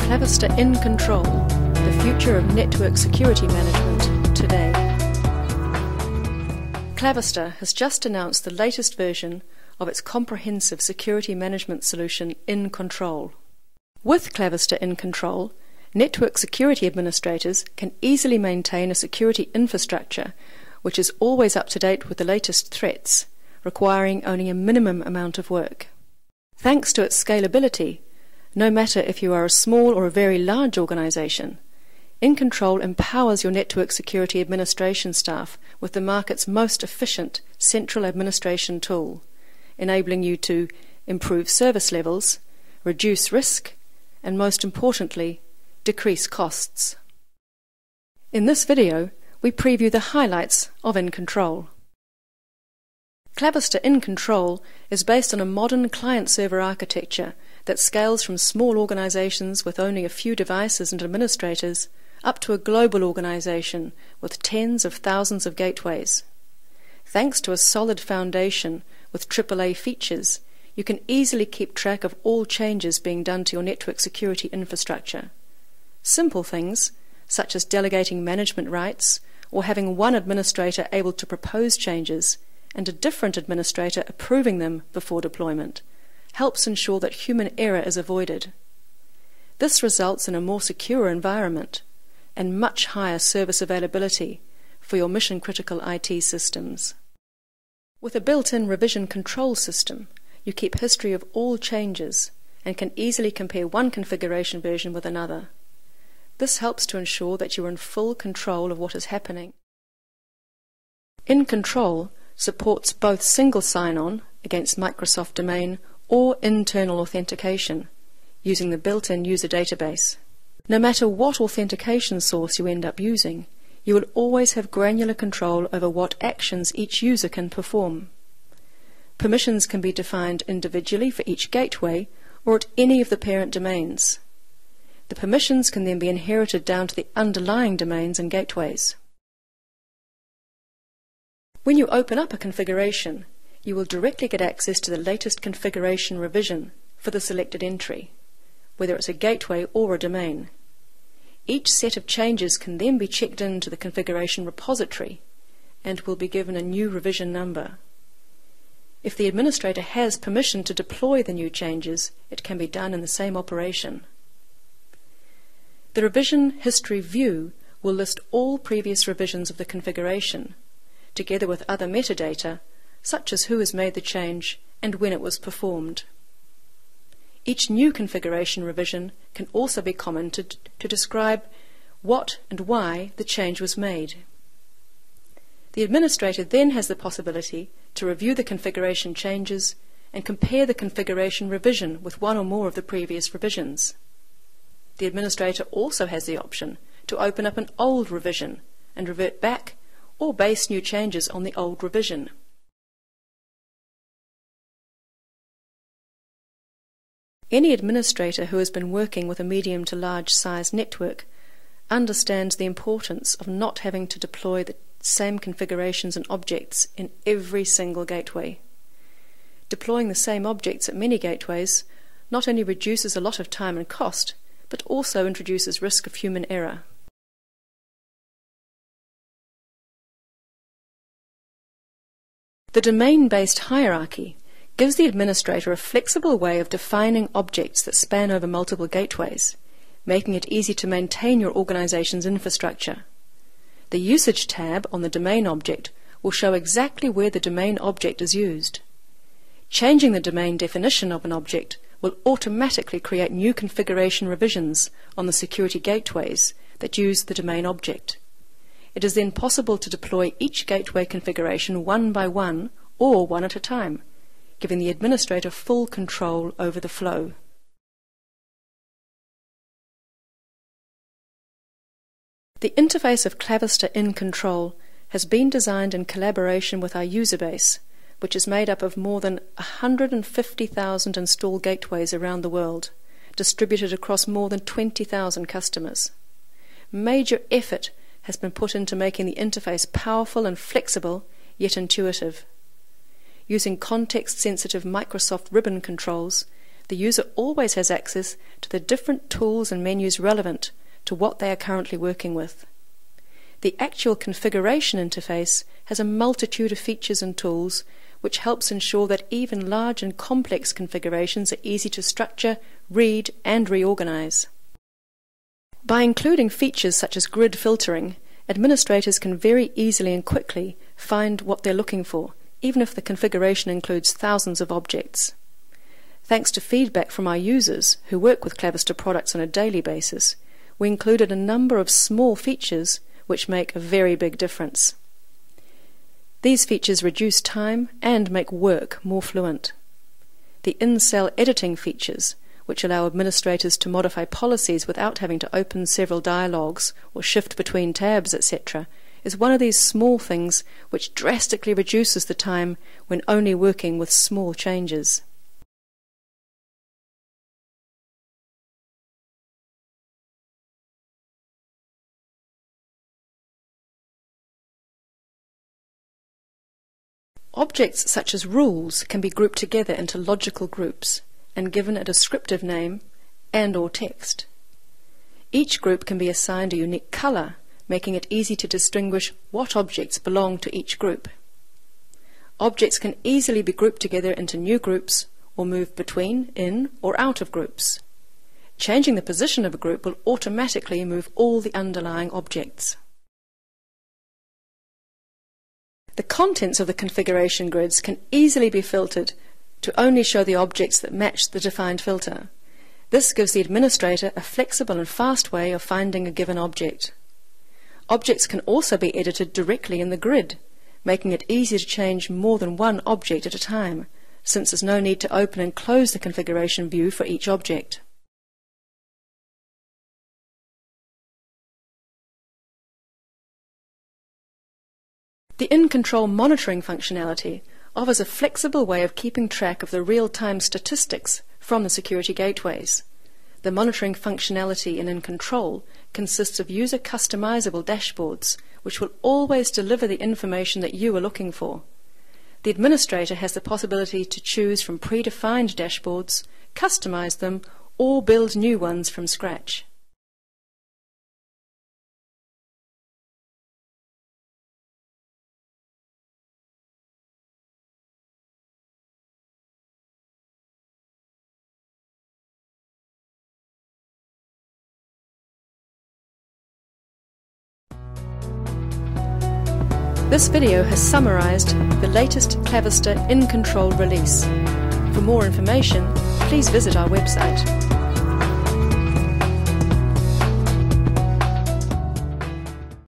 Clavister InControl, the future of network security management today. Clavister has just announced the latest version of its comprehensive security management solution InControl. With Clavister InControl, network security administrators can easily maintain a security infrastructure which is always up to date with the latest threats, requiring only a minimum amount of work. Thanks to its scalability, no matter if you are a small or a very large organization, InControl empowers your network security administration staff with the market's most efficient central administration tool, enabling you to improve service levels, reduce risk, and most importantly, decrease costs. In this video, we preview the highlights of InControl. Clavister InControl is based on a modern client-server architecture that scales from small organizations with only a few devices and administrators up to a global organization with tens of thousands of gateways. Thanks to a solid foundation with AAA features, you can easily keep track of all changes being done to your network security infrastructure. Simple things, such as delegating management rights or having one administrator able to propose changes and a different administrator approving them before deployment, helps ensure that human error is avoided. This results in a more secure environment and much higher service availability for your mission-critical IT systems. With a built-in revision control system, you keep history of all changes and can easily compare one configuration version with another. This helps to ensure that you are in full control of what is happening. InControl supports both single sign-on against Microsoft domain or internal authentication using the built-in user database. No matter what authentication source you end up using, you will always have granular control over what actions each user can perform. Permissions can be defined individually for each gateway or at any of the parent domains. The permissions can then be inherited down to the underlying domains and gateways. When you open up a configuration, you will directly get access to the latest configuration revision for the selected entry, whether it's a gateway or a domain. Each set of changes can then be checked into the configuration repository and will be given a new revision number. If the administrator has permission to deploy the new changes, it can be done in the same operation. The revision history view will list all previous revisions of the configuration, together with other metadata, such as who has made the change and when it was performed. Each new configuration revision can also be commented to describe what and why the change was made. The administrator then has the possibility to review the configuration changes and compare the configuration revision with one or more of the previous revisions. The administrator also has the option to open up an old revision and revert back or base new changes on the old revision. Any administrator who has been working with a medium to large size network understands the importance of not having to deploy the same configurations and objects in every single gateway. Deploying the same objects at many gateways not only reduces a lot of time and cost, but also introduces risk of human error. The domain-based hierarchy gives the administrator a flexible way of defining objects that span over multiple gateways, making it easy to maintain your organization's infrastructure. The Usage tab on the domain object will show exactly where the domain object is used. Changing the domain definition of an object will automatically create new configuration revisions on the security gateways that use the domain object. It is then possible to deploy each gateway configuration one by one or one at a time, giving the administrator full control over the flow. The interface of Clavister InControl has been designed in collaboration with our user base, which is made up of more than 150,000 installed gateways around the world, distributed across more than 20,000 customers. Major effort has been put into making the interface powerful and flexible, yet intuitive. Using context-sensitive Microsoft ribbon controls, the user always has access to the different tools and menus relevant to what they are currently working with. The actual configuration interface has a multitude of features and tools which helps ensure that even large and complex configurations are easy to structure, read and reorganize. By including features such as grid filtering, administrators can very easily and quickly find what they're looking for, even if the configuration includes thousands of objects. Thanks to feedback from our users who work with Clavister products on a daily basis, we included a number of small features which make a very big difference. These features reduce time and make work more fluent. The in-cell editing features, which allow administrators to modify policies without having to open several dialogues or shift between tabs, etc., is one of these small things which drastically reduces the time when only working with small changes. Objects such as rules can be grouped together into logical groups and given a descriptive name and/or text. Each group can be assigned a unique color, making it easy to distinguish what objects belong to each group. Objects can easily be grouped together into new groups or move between, in, or out of groups. Changing the position of a group will automatically move all the underlying objects. The contents of the configuration grids can easily be filtered to only show the objects that match the defined filter. This gives the administrator a flexible and fast way of finding a given object. Objects can also be edited directly in the grid, making it easy to change more than one object at a time, since there's no need to open and close the configuration view for each object. The InControl monitoring functionality offers a flexible way of keeping track of the real-time statistics from the security gateways. The monitoring functionality in InControl consists of user customizable dashboards, which will always deliver the information that you are looking for. The administrator has the possibility to choose from predefined dashboards, customize them, or build new ones from scratch. This video has summarized the latest Clavister InControl release. For more information, please visit our website.